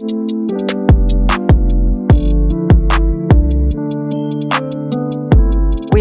We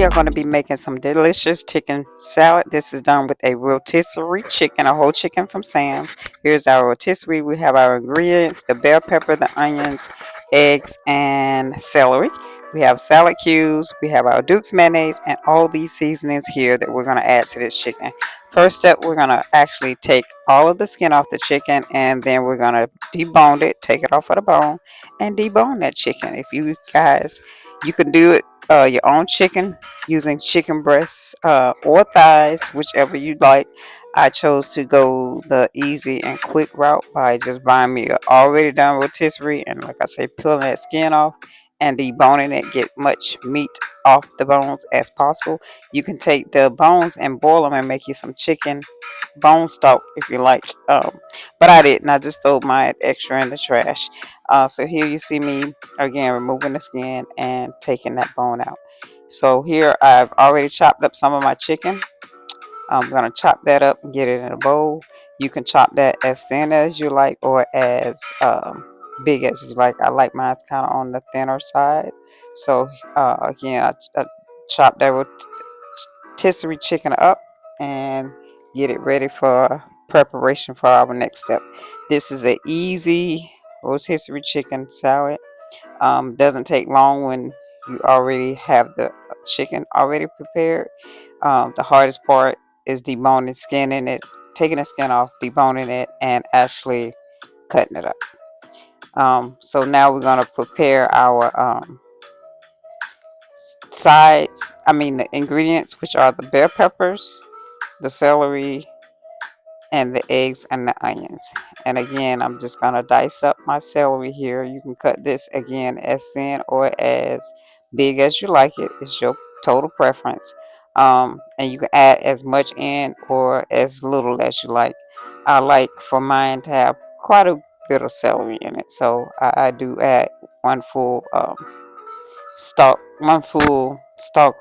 are going to be making some delicious chicken salad. This is done with a rotisserie chicken, a whole chicken from Sam's. Here's our rotisserie. We have our ingredients: the bell pepper, the onions, eggs, and celery. We have salad cubes. We have our Duke's mayonnaise and all these seasonings here that we're going to add to this chicken. First step, we're going to actually take all of the skin off the chicken, and then we're going to debone it, take it off of the bone, and debone that chicken. If you guys, you can do it your own chicken using chicken breasts or thighs, whichever you like. I chose to go the easy and quick route by just buying me a already done rotisserie and, like I say, peeling that skin off and deboning it, get much meat off the bones as possible. You can take the bones and boil them and make you some chicken bone stock if you like. But I didn't. I just threw my extra in the trash. So here you see me again removing the skin and taking that bone out. So here I've already chopped up some of my chicken. I'm going to chop that up and get it in a bowl. You can chop that as thin as you like or as big as you like. I like mine kind of on the thinner side. So again, I chop that rotisserie chicken up and get it ready for preparation for our next step. This is an easy rotisserie chicken salad. Doesn't take long when you already have the chicken already prepared. The hardest part is deboning, skinning it, taking the skin off, deboning it, and actually cutting it up. So now we're going to prepare our the ingredients, which are the bell peppers, the celery, and the eggs and the onions. And again, I'm just going to dice up my celery here. You can cut this again as thin or as big as you like it. It's your total preference. And you can add as much in or as little as you like. I like for mine to have quite a bit of celery in it. So I do add one full stalk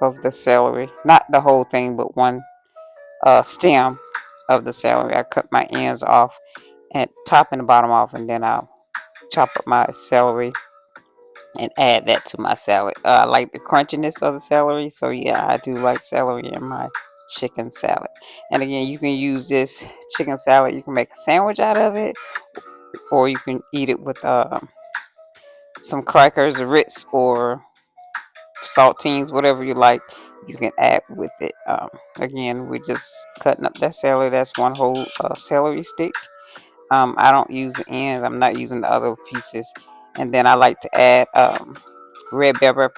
of the celery. Not the whole thing, but one stem of the celery. I cut my ends off and top and the bottom off, and then I'll chop up my celery and add that to my salad. I like the crunchiness of the celery, so yeah, I do like celery in my chicken salad. And again, you can use this chicken salad. You can make a sandwich out of it, or you can eat it with some crackers, Ritz, or saltines, whatever you like. You can add with it. Again, we're just cutting up that celery. That's one whole celery stick. I don't use the ends. I'm not using the other pieces. And then I like to add red pepper,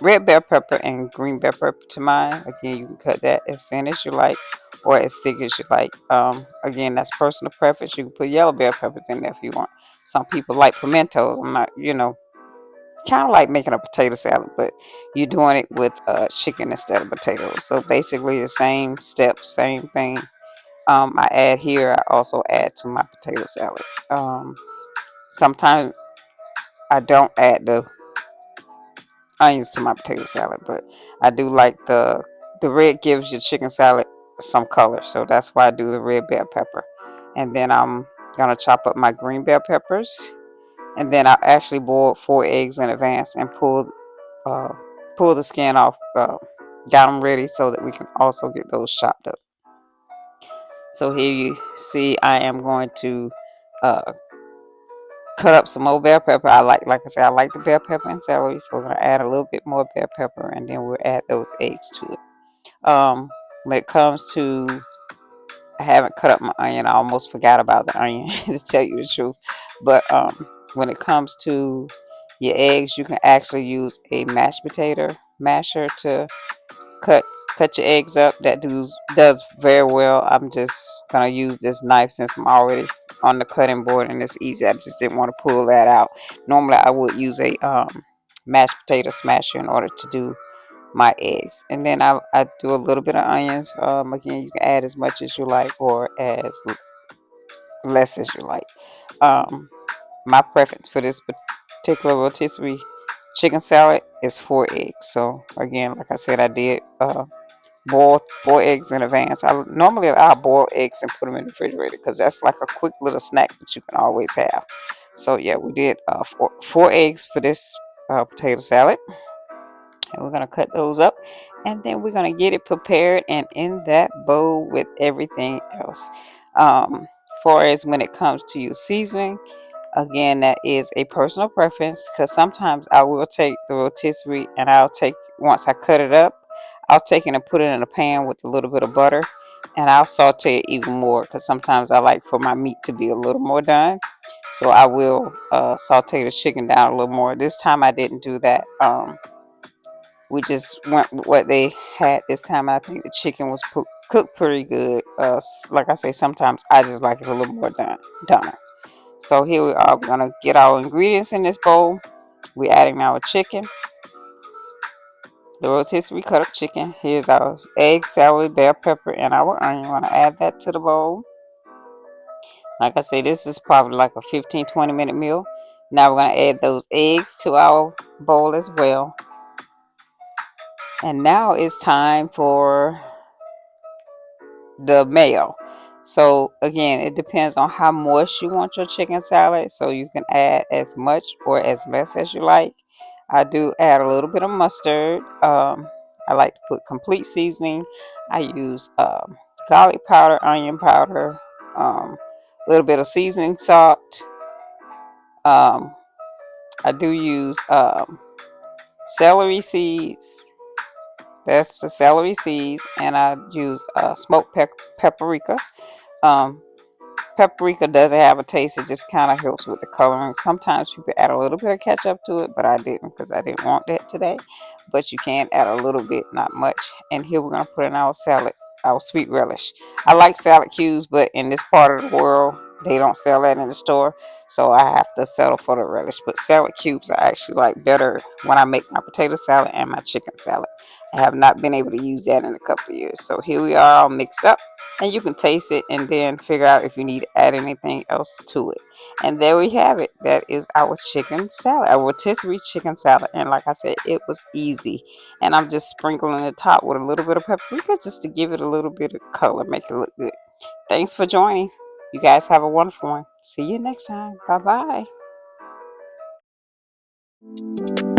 red bell pepper, and green pepper to mine. Again, you can cut that as thin as you like or as thick as you like. Again, that's personal preference. You can put yellow bell peppers in there if you want. Some people like pimentos. I'm not, kind of like making a potato salad, but you're doing it with chicken instead of potatoes. So basically, the same steps, same thing. I add here. I also add to my potato salad. Sometimes I don't add the onions to my potato salad, but I do like the red gives your chicken salad some color, so that's why I do the red bell pepper. And then I'm gonna chop up my green bell peppers, and then I actually boiled 4 eggs in advance and uh, pull the skin off. Got them ready so that we can also get those chopped up. So here you see I am going to uh, cut up some more bell pepper. Like I said, I like the bell pepper and celery, so we're gonna add a little bit more bell pepper, and then we'll add those eggs to it. When it comes to, I haven't cut up my onion. I almost forgot about the onion to tell you the truth. But when it comes to your eggs, you can actually use a mashed potato masher to cut cut your eggs up. That does very well. I'm just gonna use this knife since I'm already on the cutting board and it's easy. I just didn't want to pull that out. Normally I would use a mashed potato smasher in order to do my eggs. And then I do a little bit of onions. Again, you can add as much as you like or as less as you like. Um, my preference for this particular rotisserie chicken salad is 4 eggs. So again, like I said, I did boil 4 eggs in advance. I'll boil eggs and put them in the refrigerator because that's like a quick little snack that you can always have. So yeah, we did four eggs for this potato salad, and we're gonna cut those up, and then we're gonna get it prepared and in that bowl with everything else. Far as when it comes to your seasoning, again, that is a personal preference, because sometimes I will take the rotisserie and I'll take, once I cut it up, I'll take it and put it in a pan with a little bit of butter, and I'll saute it even more, because sometimes I like for my meat to be a little more done. So I will saute the chicken down a little more. This time I didn't do that. We just went with what they had this time. I think the chicken was cooked pretty good. Like I say, sometimes I just like it a little more done. So here we are. We're gonna get our ingredients in this bowl. We're adding our chicken, the rotisserie cut up chicken. Here's our egg, celery, bell pepper, and our onion. We're gonna add that to the bowl. Like I say, this is probably like a 15-20 minute meal. Now we're gonna add those eggs to our bowl as well. And now it's time for the mayo. So again, it depends on how moist you want your chicken salad, so you can add as much or as less as you like. I do add a little bit of mustard. I like to put complete seasoning. I use garlic powder, onion powder, a little bit of seasoning salt. um, I do use celery seeds. That's the celery seeds. And I use smoked paprika. um, Paprika doesn't have a taste. It just kind of helps with the coloring. Sometimes people add a little bit of ketchup to it, but I didn't, because I didn't want that today. But you can add a little bit, not much. And here we're going to put in our salad, our sweet relish. I like salad cubes, but in this part of the world, they don't sell that in the store. So I have to settle for the relish. But salad cubes I actually like better when I make my potato salad and my chicken salad. I have not been able to use that in a couple of years. So here we are, all mixed up, and you can taste it and then figure out if you need to add anything else to it. And there we have it. That is our chicken salad, our rotisserie chicken salad. And like I said, it was easy. And I'm just sprinkling the top with a little bit of paprika just to give it a little bit of color, make it look good. Thanks for joining. You guys have a wonderful one. See you next time. Bye bye.